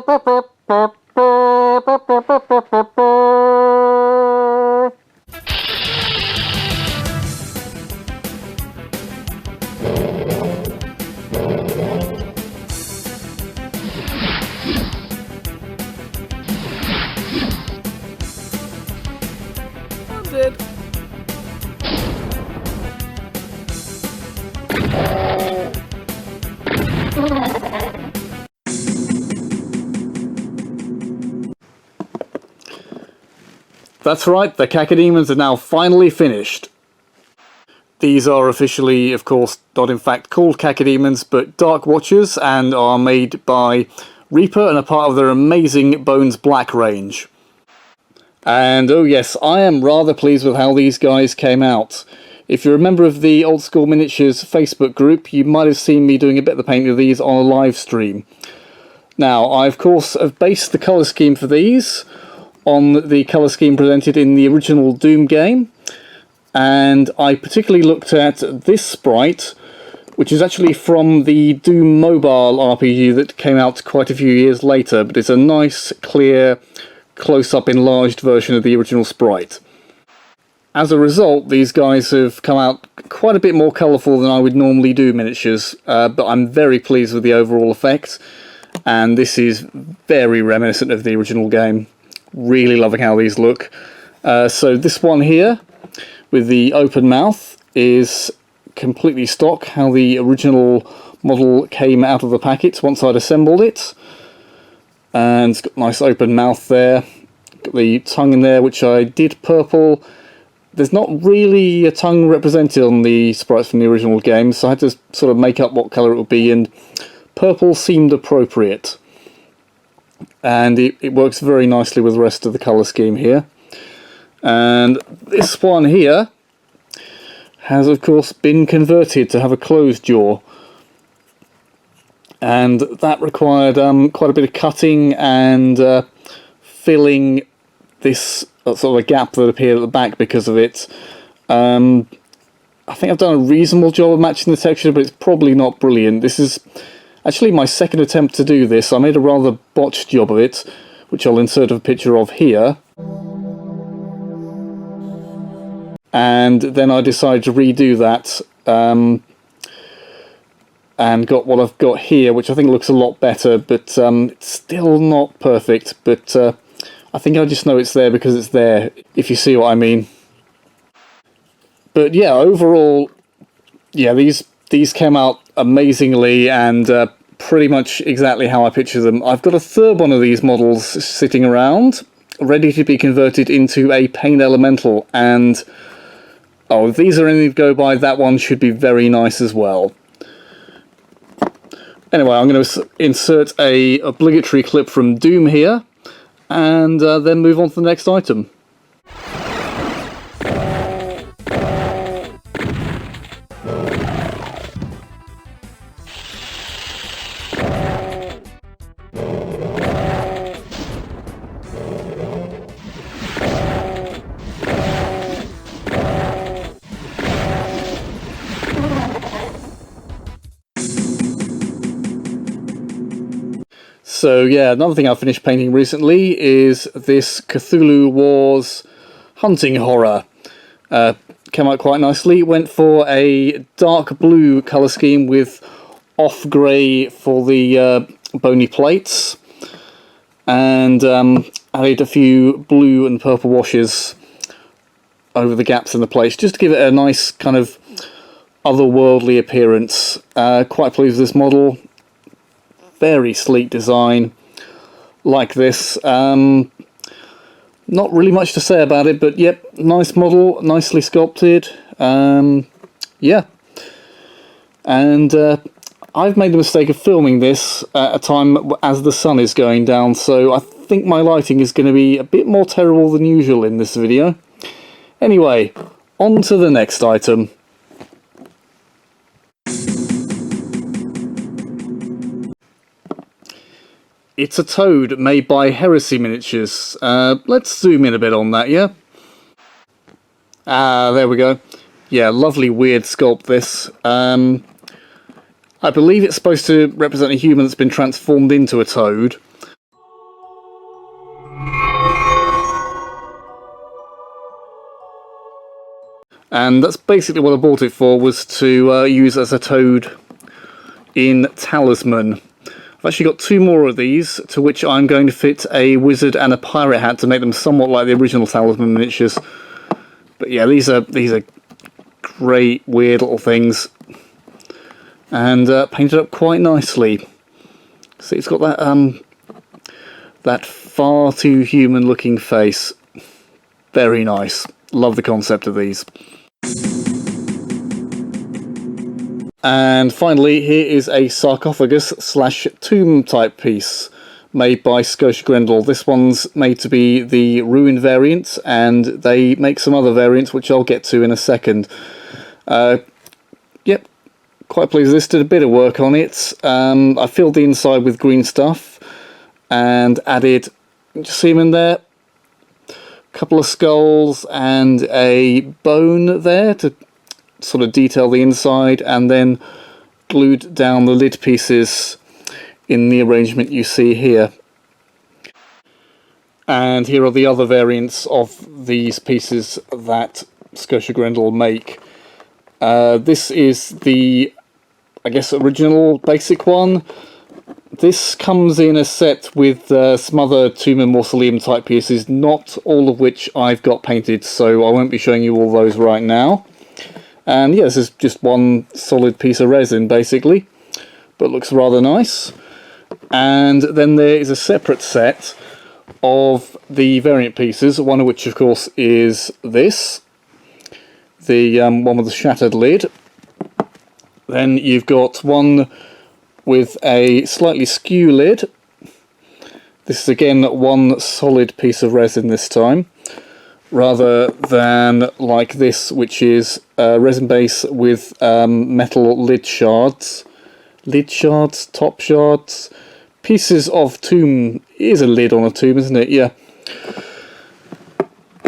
Dead. That's right, the Cacodemons are now finally finished. These are officially, of course, not in fact called Cacodemons, but Dark Watchers, and are made by Reaper and are part of their amazing Bones Black range. And oh yes, I am rather pleased with how these guys came out. If you're a member of the Old School Miniatures Facebook group, you might have seen me doing a bit of the painting of these on a live stream. Now, I of course have based the colour scheme for these on the colour scheme presented in the original Doom game, and I particularly looked at this sprite, which is actually from the Doom mobile RPG that came out quite a few years later, but it's a nice, clear, close-up enlarged version of the original sprite. As a result, these guys have come out quite a bit more colourful than I would normally do miniatures, but I'm very pleased with the overall effect, and this is very reminiscent of the original game. Really loving how these look. So this one here, with the open mouth, is completely stock, how the original model came out of the packet once I'd assembled it. And it's got a nice open mouth there. Got the tongue in there, which I did purple. There's not really a tongue represented on the sprites from the original game, so I had to sort of make up what colour it would be, and purple seemed appropriate. And it works very nicely with the rest of the colour scheme here. And this one here has of course been converted to have a closed jaw, and that required quite a bit of cutting and filling this sort of a gap that appeared at the back because of it. I think I've done a reasonable job of matching the texture, but it's probably not brilliant. This is actually my second attempt to do this. I made a rather botched job of it, which I'll insert a picture of here. And then I decided to redo that, and got what I've got here, which I think looks a lot better, but it's still not perfect. But I think I just know it's there because it's there, if you see what I mean. But yeah, overall, yeah, these came out amazingly, and pretty much exactly how I picture them. I've got a third one of these models sitting around, ready to be converted into a Pain Elemental, and oh, if these are anything to go by, that one should be very nice as well. Anyway, I'm going to insert a obligatory clip from Doom here, and then move on to the next item. So yeah, another thing I finished painting recently is this Cthulhu Wars hunting horror. Came out quite nicely. Went for a dark blue colour scheme with off grey for the bony plates, and added a few blue and purple washes over the gaps in the plates, just to give it a nice kind of otherworldly appearance. Quite pleased with this model. Very sleek design, like this. Not really much to say about it, but yep, nice model, nicely sculpted. Yeah, and I've made the mistake of filming this at a time as the sun is going down, so I think my lighting is going to be a bit more terrible than usual in this video. Anyway, on to the next item. It's a toad made by Heresy Miniatures. Let's zoom in a bit on that, yeah? Ah, there we go. Yeah, lovely weird sculpt this. I believe it's supposed to represent a human that's been transformed into a toad. And that's basically what I bought it for, was to use as a toad in Talisman. I've actually got 2 more of these, to which I'm going to fit a wizard and a pirate hat to make them somewhat like the original Talisman miniatures. But yeah, these are great, weird little things, and painted up quite nicely. See, it's got that far too human-looking face. Very nice. Love the concept of these. And finally, here is a sarcophagus / tomb type piece made by Scotia Grendel. This one's made to be the ruined variant, and they make some other variants which I'll get to in a second. Yep, quite pleased with this. Did a bit of work on it. I filled the inside with green stuff and added, just see them in there, a couple of skulls and a bone there to sort of detail the inside, and then glued down the lid pieces in the arrangement you see here. And here are the other variants of these pieces that Scotia Grendel make. This is the, I guess, original basic one. This comes in a set with some other tomb and mausoleum type pieces, not all of which I've got painted, so I won't be showing you all those right now. And yeah, this is just one solid piece of resin basically, but looks rather nice. And then there is a separate set of the variant pieces, one of which of course is this, the one with the shattered lid. Then you've got one with a slightly skew lid. This is again one solid piece of resin this time, rather than like this, which is a resin base with metal lid shards. Lid shards? Top shards? Pieces of tomb. It is a lid on a tomb, isn't it? Yeah.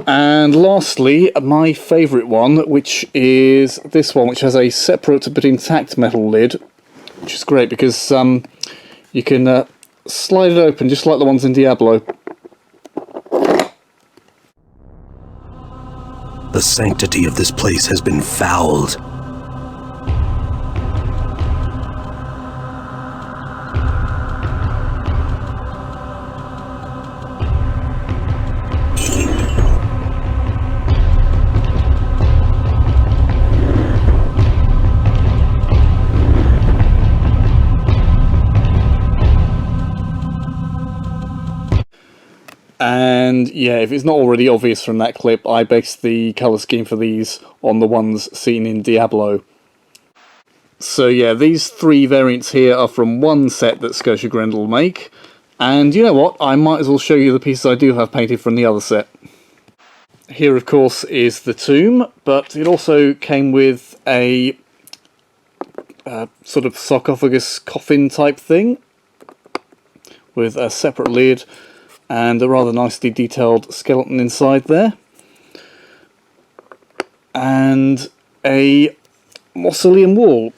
And lastly, my favourite one, which is this one, which has a separate but intact metal lid, which is great because you can slide it open just like the ones in Diablo. The sanctity of this place has been fouled. And yeah, if it's not already obvious from that clip, I based the colour scheme for these on the ones seen in Diablo. So yeah, these 3 variants here are from one set that Scotia Grendel make, and you know what, I might as well show you the pieces I do have painted from the other set. Here of course is the tomb, but it also came with a sort of sarcophagus coffin type thing, with a separate lid and a rather nicely detailed skeleton inside there, and a mausoleum wall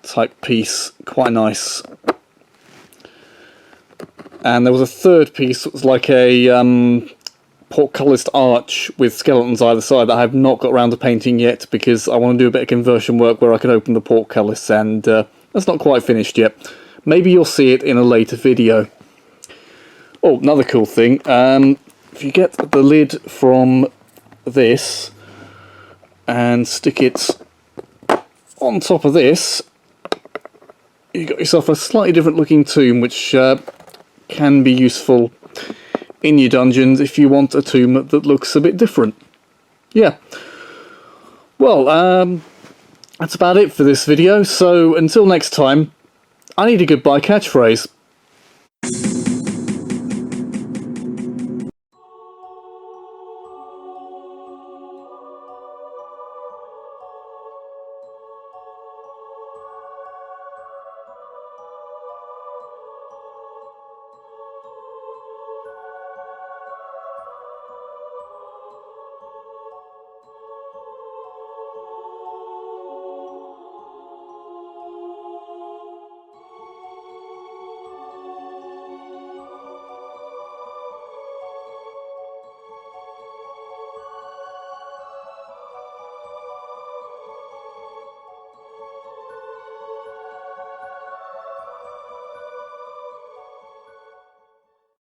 type piece, quite nice. And there was a third piece that was like a portcullis arch with skeletons either side that I have not got around to painting yet, because I want to do a bit of conversion work where I can open the portcullis, and that's not quite finished yet. Maybe you'll see it in a later video. Oh, another cool thing, if you get the lid from this and stick it on top of this, you've got yourself a slightly different looking tomb, which can be useful in your dungeons if you want a tomb that looks a bit different. Yeah. Well, that's about it for this video, so until next time, I need a goodbye catchphrase.